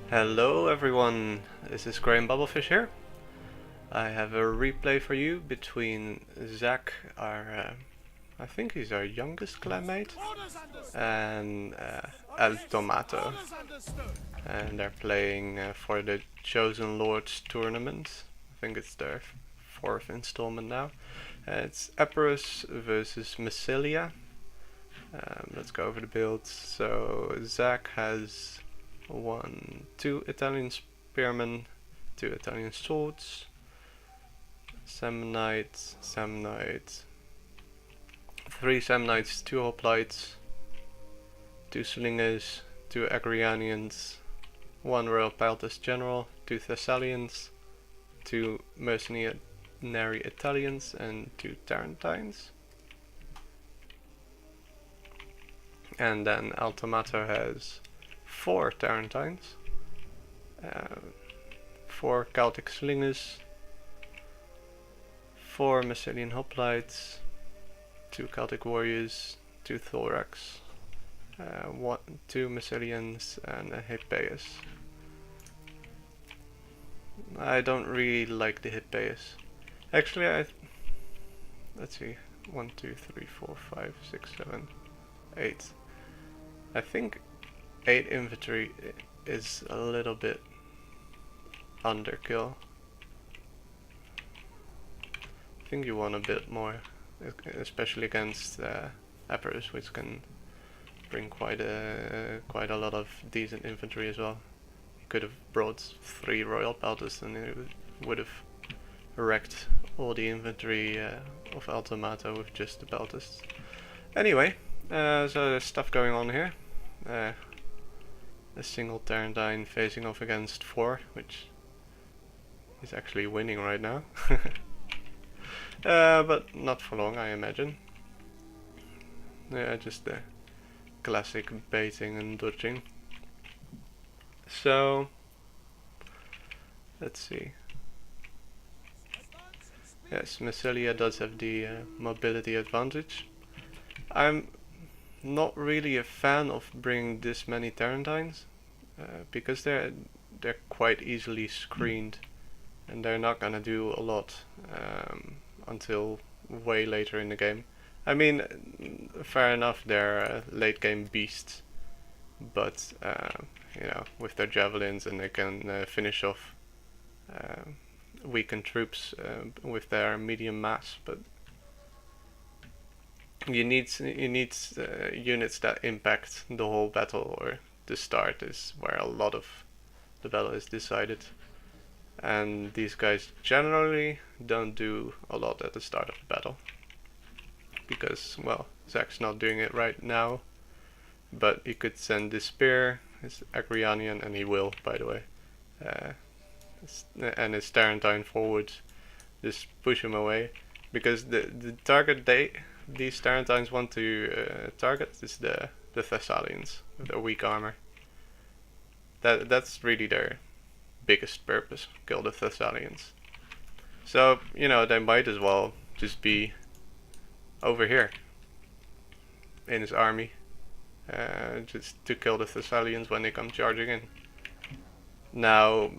Hello everyone, this is Graham Bubblefish here. I have a replay for you between Zach, I think he's our youngest clanmate, and El Tomato. And they're playing for the Chosen Lords tournament. I think it's their fourth installment now. It's Epirus versus Massilia. Let's go over the builds. So Zach has two Italian spearmen, 2 Italian swords, Samnite, 3 Samnites, 2 hoplites, 2 slingers, 2 Agrianians, 1 Royal Peltas General, 2 Thessalians, 2 mercenary Italians, and 2 Tarentines. And then Altomato has 4 Tarentines, 4 Celtic Slingers, 4 Massilian Hoplites, 2 Celtic Warriors, 2 Thorax, 2 Massilians, and a Hippeus. I don't really like the Hippeus. Actually, let's see, 1, 2, 3, 4, 5, 6, 7, 8. I think 8 infantry is a little bit underkill. I think you want a bit more, especially against Epirus, which can bring quite a lot of decent infantry as well. He could have brought 3 Royal Peltas and it would have wrecked all the infantry of Altomato with just the Peltas. Anyway, so there's stuff going on here. A single Tarentine facing off against 4, which is actually winning right now. But not for long, I imagine. Yeah, just the classic baiting and dodging. So, let's see. Yes, Massilia does have the mobility advantage. I'm not really a fan of bringing this many Tarentines because they're quite easily screened and they're not gonna do a lot until way later in the game. I mean, fair enough, they're late game beasts, but you know, with their javelins, and they can finish off weakened troops with their medium mass, but you need units that impact the whole battle, or the start is where a lot of the battle is decided. And these guys generally don't do a lot at the start of the battle. Because, well, Zach's not doing it right now. But he could send his spear, his Agrianian, and he will, by the way. And his Tarentine forward, just push him away. Because the target these Tarentines want to target is the Thessalians with their weak armor. That's really their biggest purpose, kill the Thessalians. So, you know, they might as well just be over here in his army, just to kill the Thessalians when they come charging in. Now,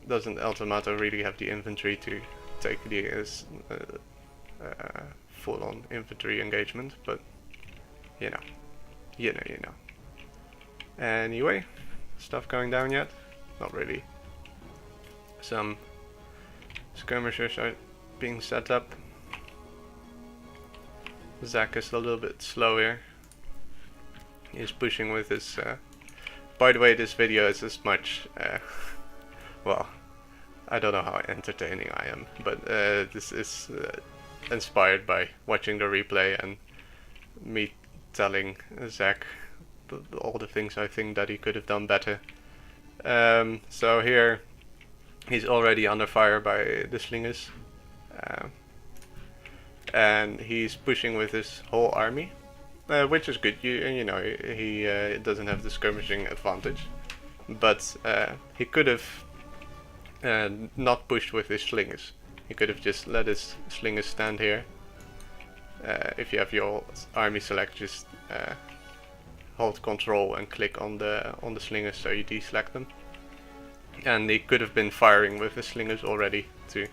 doesn't Altomato really have the infantry to take the full-on infantry engagement? But you know. Anyway, stuff going down yet? Not really. Some skirmishers are being set up. Zach is a little bit slow here. He's pushing with his... by the way, this video is as much... well, I don't know how entertaining I am, but this is inspired by watching the replay and me telling Zach all the things I think that he could have done better. So here he's already under fire by the slingers, and he's pushing with his whole army, which is good. You know, he doesn't have the skirmishing advantage, but he could have not pushed with his slingers. He could have just let his slingers stand here. If you have your army select, just hold control and click on the slingers so you deselect them. And he could have been firing with his slingers already to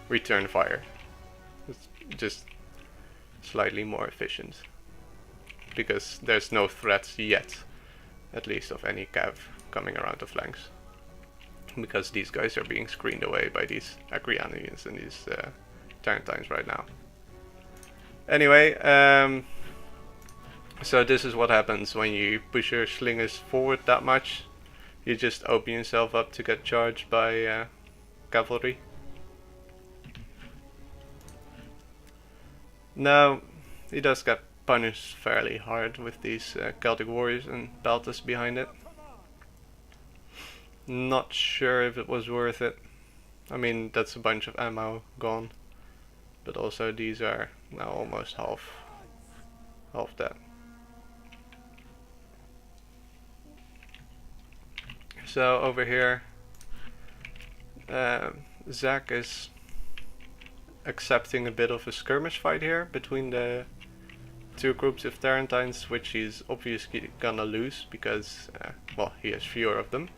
return fire. It's just slightly more efficient. Because there's no threat yet, at least of any cav coming around the flanks. Because these guys are being screened away by these Agrianians and these Tarentines right now. Anyway, so this is what happens when you push your slingers forward that much. You just open yourself up to get charged by cavalry. Now, he does get punished fairly hard with these Celtic warriors and Baltas behind it. Not sure if it was worth it. I mean, that's a bunch of ammo gone. But also these are now almost half that. So over here, Zach is accepting a bit of a skirmish fight here between the two groups of Tarentines, which he's obviously gonna lose because, well, he has fewer of them.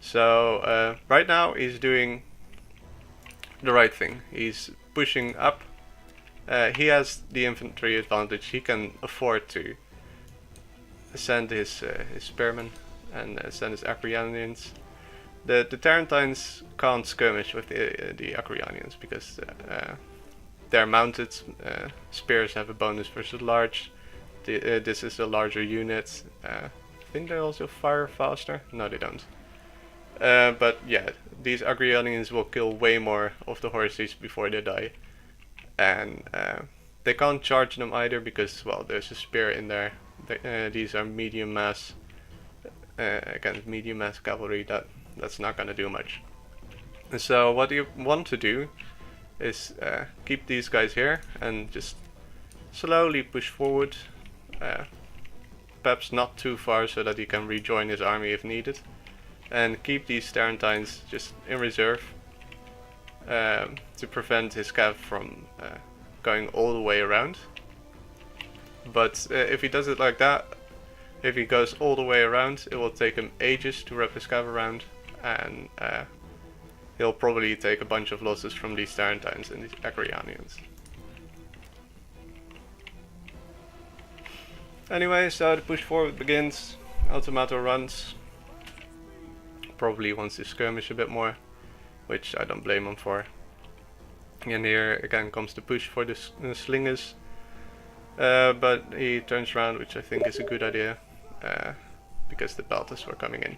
So right now he's doing the right thing. He's pushing up. He has the infantry advantage. He can afford to send his spearmen and send his Acrianians. The Tarentines can't skirmish with the Acrianians because their mounted spears have a bonus versus large. This is a larger unit. I think they also fire faster. No, they don't. But yeah, these Agrianians will kill way more of the horses before they die. And they can't charge them either because, well, there's a spear in there. These are medium mass. Against medium mass cavalry, that's not gonna do much. And so what you want to do is keep these guys here and just slowly push forward. Perhaps not too far so that he can rejoin his army if needed. And keep these Tarentines just in reserve to prevent his cav from going all the way around. But if he does it like that, if he goes all the way around, it will take him ages to wrap his cav around, and he'll probably take a bunch of losses from these Tarentines and these Agrianians. Anyway, so the push forward begins. Automato runs. Probably wants to skirmish a bit more, which I don't blame him for. And here again comes the push for the slingers. But he turns around, which I think is a good idea, because the Baltas were coming in.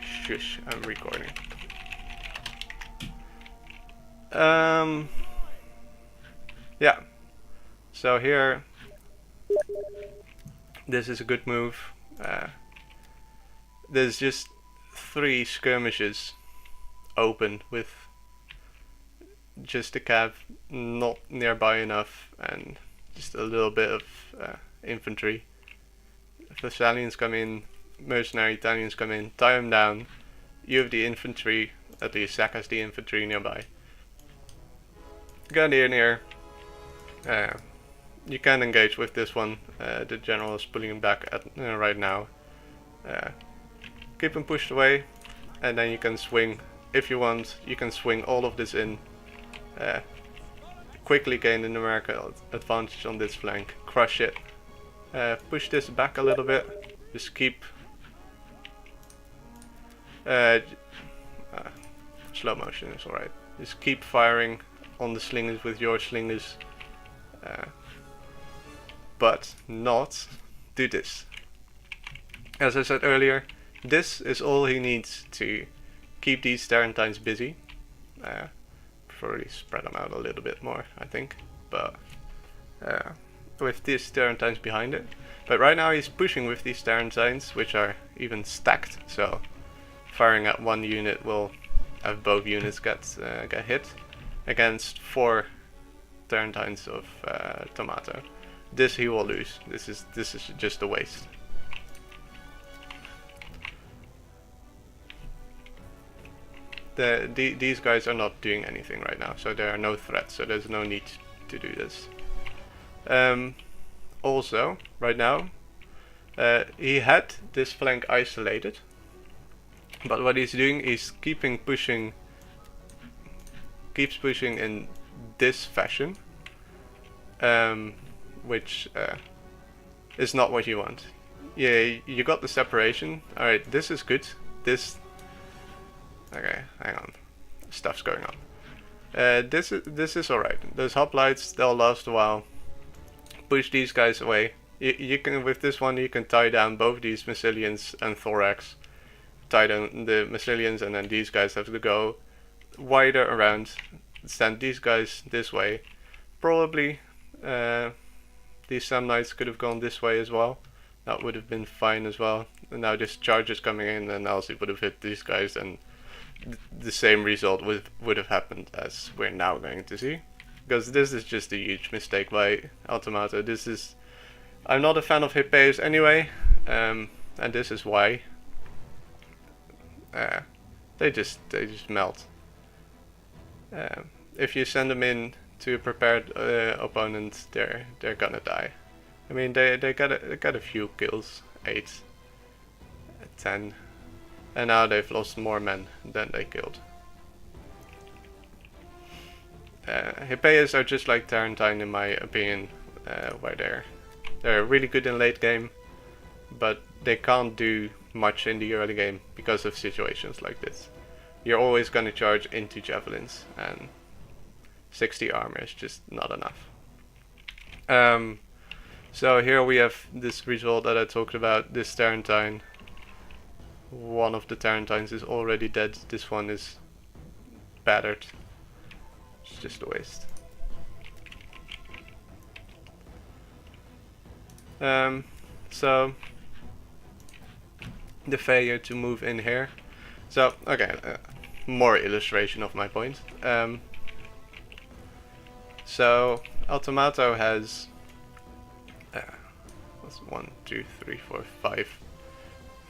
Shush, I'm recording. Yeah, so here, this is a good move. There's just 3 skirmishes open with just the cav not nearby enough and just a little bit of infantry. Thessalians come in, mercenary Italians come in, tie them down. You have the infantry, at least Zach has the infantry nearby. Get near. You can engage with this one. The general is pulling him back at, right now. Keep him pushed away, and then you can swing. If you want, you can swing all of this in. Quickly gain the numerical advantage on this flank. Crush it. Push this back a little bit. Just keep slow motion is alright. Just keep firing on the slingers with your slingers, but not do this. As I said earlier, this is all he needs to keep these Tarentines busy. Probably spread them out a little bit more, I think, but with these Tarentines behind it. But right now he's pushing with these Tarentines, which are even stacked, so firing at one unit will have both units get hit against 4 Tarentines of Tomato. This he will lose. This is just a waste. These guys are not doing anything right now, so there are no threats, so there's no need to do this. Also, right now, he had this flank isolated, But what he's doing is keeps pushing in this fashion, which is not what you want. Yeah, you got the separation. Alright, this is good. Okay, hang on. Stuff's going on. This is alright. Those hoplites, they'll last a while. Push these guys away. You can, with this one, you can tie down both these Massilians and Thorax. Tie down the Massilians, and then these guys have to go wider around. Send these guys this way. Probably these Samnites could have gone this way as well. That would have been fine as well. And now this charge is coming in, and Elsie would have hit these guys, and the same result would have happened as we're now going to see. Because this is just a huge mistake by Automato. I'm not a fan of hit payers anyway, and this is why. They just melt. If you send them in to a prepared opponent, they're gonna die. I mean, they got a few kills, 8, 10, and now they've lost more men than they killed. Hippeas are just like Tarantine in my opinion, where they're really good in late game, but they can't do much in the early game because of situations like this. You're always gonna charge into javelins, and 60 armor is just not enough. So here we have this result that I talked about, this Tarantine. One of the Tarantines is already dead, this one is battered. It's just a waste. So the failure to move in here. So okay, more illustration of my point. So Automato has 1, 2, 3, 4,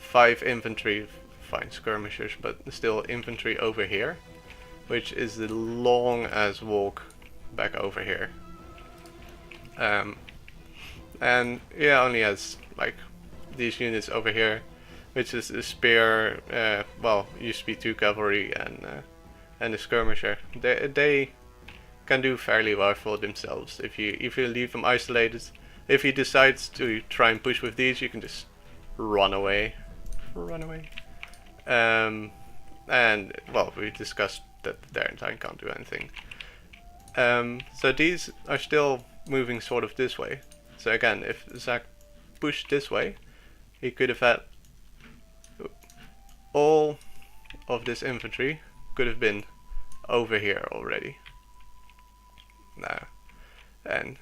5 infantry, fine skirmishers, but still infantry over here, which is the long ass walk back over here. And yeah, only has like these units over here, which is a spear, well, USP2 cavalry and a skirmisher. They can do fairly well for themselves if you leave them isolated. If he decides to try and push with these, you can just run away. And well, we discussed that the Tarantine can't do anything. So these are still moving sort of this way. So again, if Zach pushed this way, he could have had all of this infantry could have been over here already. Now, and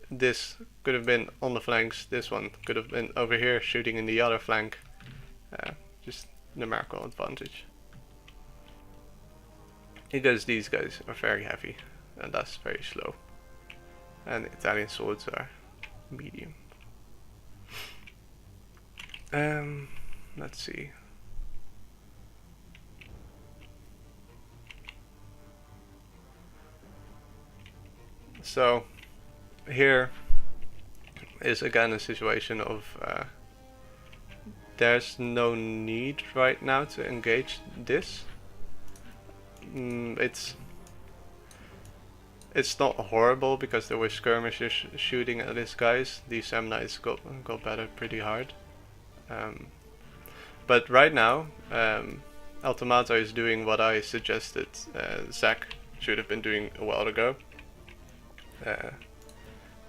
this could have been on the flanks, this one could have been over here shooting in the other flank. Just numerical advantage. Because these guys are very heavy and thus very slow. And Italian swords are medium. Let's see. So here is again a situation of there's no need right now to engage this. It's not horrible because there were skirmishers shooting at these guys. These Samnites got battered pretty hard. But right now, Automato is doing what I suggested Zach should have been doing a while ago.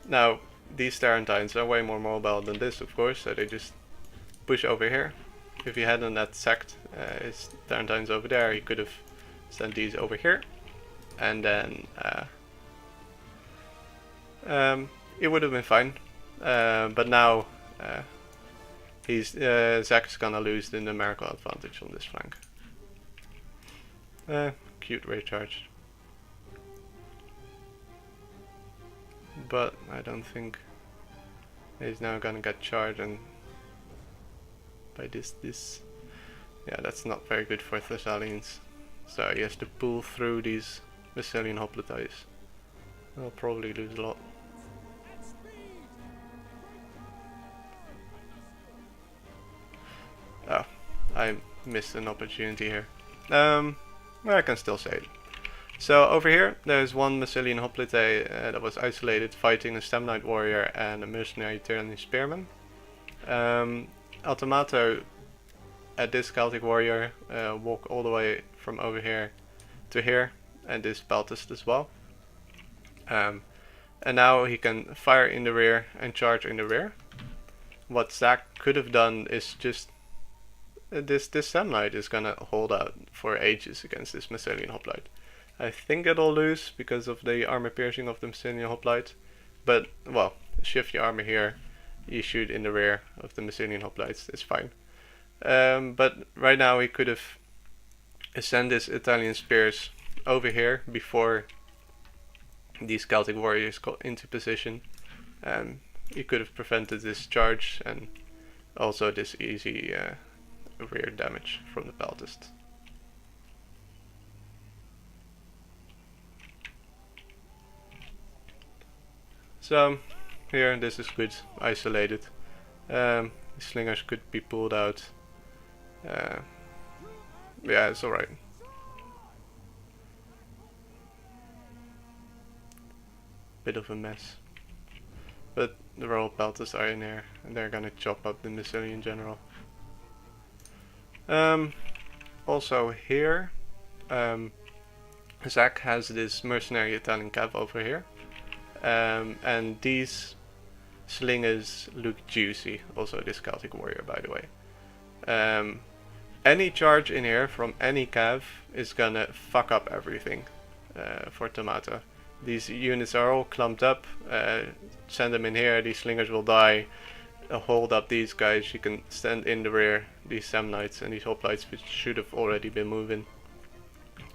Now, these Tarantines are way more mobile than this, of course, so they just push over here. If he hadn't that sacked his Tarantines over there, he could have sent these over here, and then it would have been fine. But now Zach's gonna lose the numerical advantage on this flank. Cute recharge. But I don't think he's now gonna get charged, and by this yeah, that's not very good for Thessalians. So he has to pull through these Massilian hoplites. He'll probably lose a lot. Oh, missed an opportunity here. I can still say it. So over here, there's one Massilian hoplite that was isolated fighting a Stem Knight warrior and a mercenary Tyranny spearman. Automato at this Celtic warrior walk all the way from over here to here, and this Baltist as well. And now he can fire in the rear and charge in the rear. What Zach could have done is just this Stem Knight is gonna hold out for ages against this Massilian hoplite. I think it'll lose because of the armor piercing of the Massilian hoplite, but well, shift your armor here, you shoot in the rear of the Massilian hoplites, it's fine. But right now he could have sent his Italian spears over here before these Celtic warriors got into position. He could have prevented this charge and also this easy rear damage from the Baltist. So here this is good, isolated. Slingers could be pulled out. Yeah, it's alright. Bit of a mess. But the Royal Baltists are in here and they're gonna chop up the Massilian general. Also here, Zach has this mercenary Italian cav over here. And these slingers look juicy, also this Celtic warrior by the way. Any charge in here from any cav is gonna fuck up everything for Tomato. These units are all clumped up, send them in here, these slingers will die, hold up these guys, you can stand in the rear, these Stem Knights and these hoplites which should have already been moving.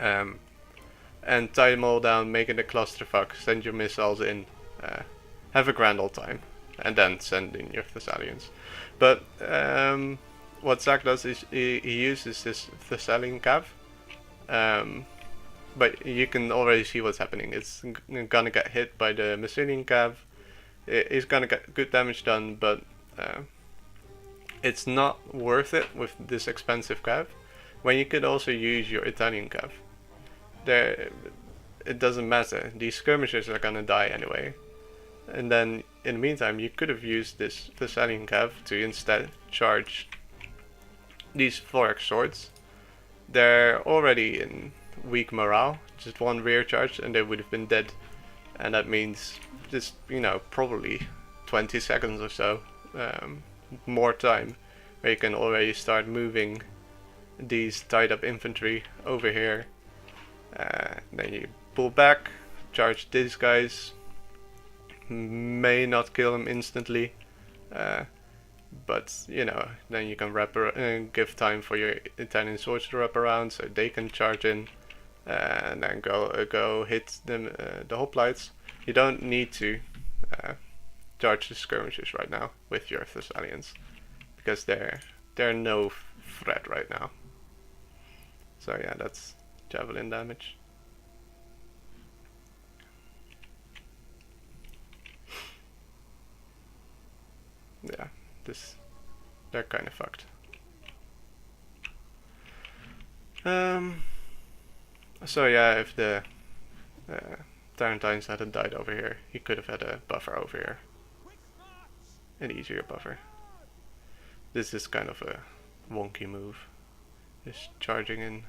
And tie them all down, make it a clusterfuck, send your missiles in, have a grand old time, and then send in your Thessalians. But what Zach does is he uses this Thessalian cav, but you can already see what's happening. It's gonna get hit by the Massilian cav, it's gonna get good damage done, but it's not worth it with this expensive cav, when you could also use your Italian cav. It doesn't matter, these skirmishers are gonna die anyway. And then in the meantime you could have used this Thessalian cav to instead charge these Florax swords. They're already in weak morale, just one rear charge and they would have been dead. And that means just, you know, probably 20 seconds or so more time, where you can already start moving these tied up infantry over here. Then you pull back, charge these guys, may not kill them instantly, but you know, then you can give time for your Italian swords to wrap around so they can charge in, and then go hit them, the hoplites. You don't need to charge the skirmishers right now with your Thessalians, because they're no threat right now. So yeah, that's javelin damage. Yeah, they're kind of fucked. So yeah, if the Tarentines hadn't died over here, he could have had a buffer over here, an easier buffer. This is kind of a wonky move. This charging in.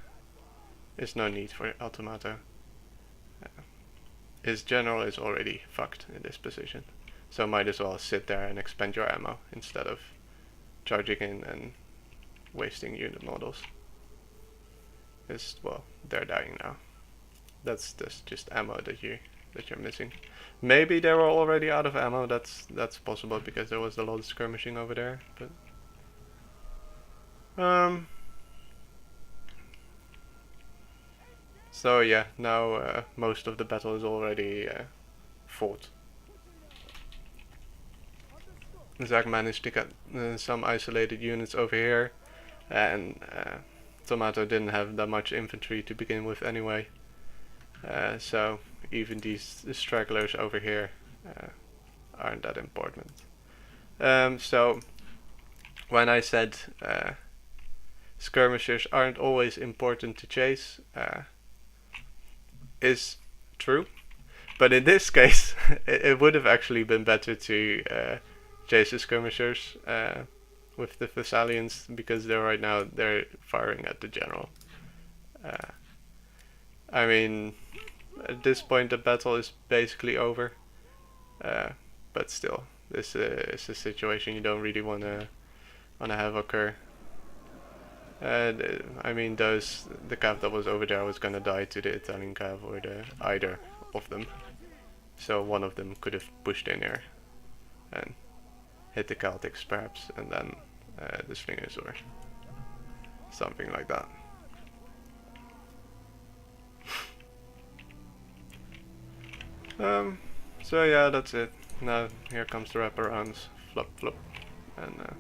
There's no need for Automato. His general is already fucked in this position, so might as well sit there and expend your ammo instead of charging in and wasting unit models. Because, well, they're dying now. That's just ammo that you're missing. Maybe they were already out of ammo. That's possible because there was a lot of skirmishing over there. But so yeah, now most of the battle is already fought. Zach managed to get some isolated units over here, and Tomato didn't have that much infantry to begin with anyway, so even these stragglers over here aren't that important. So when I said skirmishers aren't always important to chase is true. But in this case, it would have actually been better to chase the skirmishers with the Thessalians, because they're firing at the general. I mean, at this point the battle is basically over, but still, this is a situation you don't really wanna have occur. I mean, the cav that was over there was gonna die to the Italian cav, or either of them. So one of them could have pushed in here and hit the Celtics perhaps, and then the slingers or something like that. So yeah, that's it. Now here comes the wraparounds, flop flop, and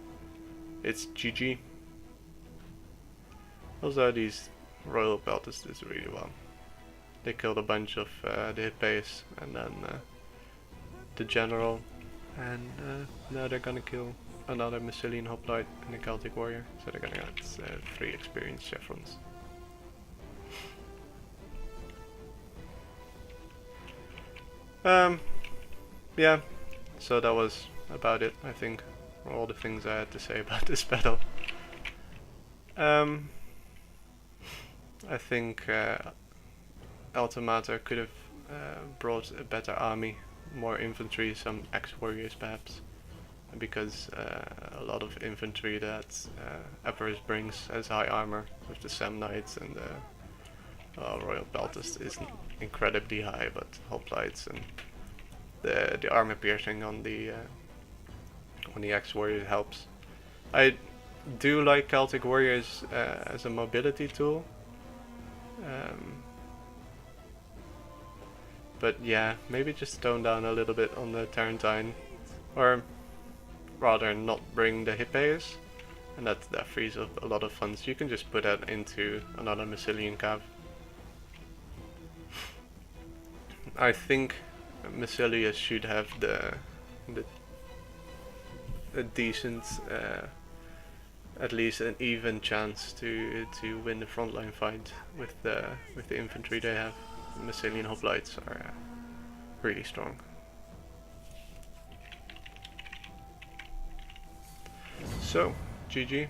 it's GG. Also, these Royal Pelters did really well. They killed a bunch of the Hippies and then the General, and now they're gonna kill another Massilian Hoplite and a Celtic Warrior, so they're gonna get 3 experienced chevrons. Yeah, so that was about it, I think, all the things I had to say about this battle. I think Ultimata could have brought a better army, more infantry, some ex-warriors perhaps, because a lot of infantry that Epirus brings has high armor with the Samnites, and Royal Peltist isn't incredibly high, but hoplites and the armor piercing on the ex-warrior helps. I do like Celtic Warriors as a mobility tool. But yeah, maybe just tone down a little bit on the Tarentine, or rather not bring the Hippias, and that frees up a lot of funds. You can just put that into another Massilian cav. I think Massilia should have a decent, at least an even chance to win the frontline fight with the infantry they have. Massilian hoplites are really strong. So, GG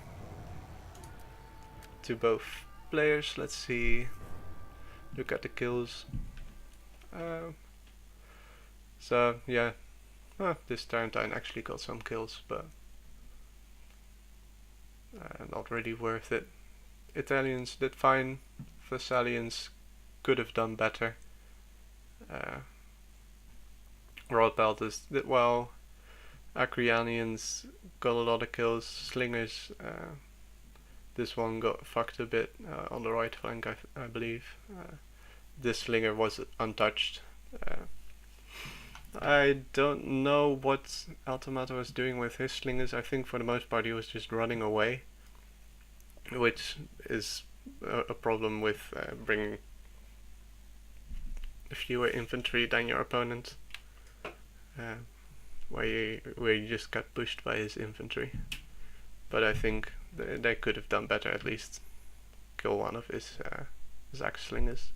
to both players. Let's see. Look at the kills. So yeah, this Tarentine actually got some kills, but not really worth it. Italians did fine. Thessalians could have done better. Royal Pelters did well. Acrianians got a lot of kills. Slingers, this one got fucked a bit on the right flank, I believe. This slinger was untouched. I don't know what Ultimata was doing with his slingers. I think for the most part he was just running away, which is a problem with bringing fewer infantry than your opponent, where you just got pushed by his infantry. But I think they could have done better, at least kill one of his Zach slingers.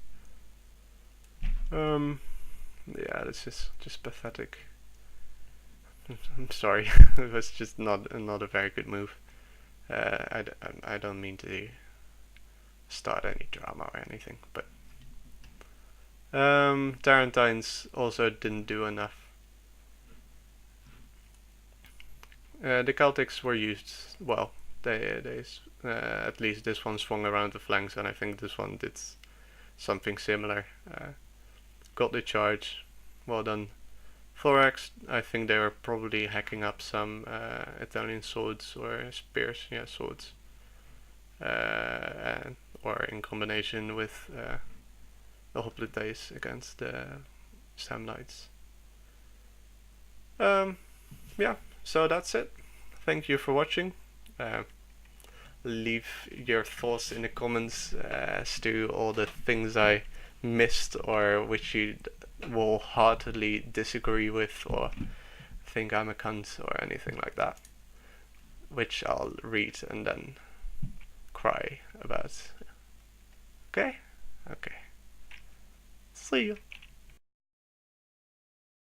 Yeah, this is just pathetic. I'm sorry, it was just not a very good move. I don't mean to start any drama or anything, but Tarentines also didn't do enough. The Celtics were used well. They at least this one swung around the flanks, and I think this one did something similar. Got the charge, well done. Thorax, I think they were probably hacking up some Italian swords or spears, yeah, swords, or in combination with the hoplites against the Samnites. Yeah, so that's it. Thank you for watching. Leave your thoughts in the comments as to all the things I missed, or which you will heartily disagree with, or think I'm a cunt or anything like that, which I'll read and then cry cry about. Okay? Okay. See you.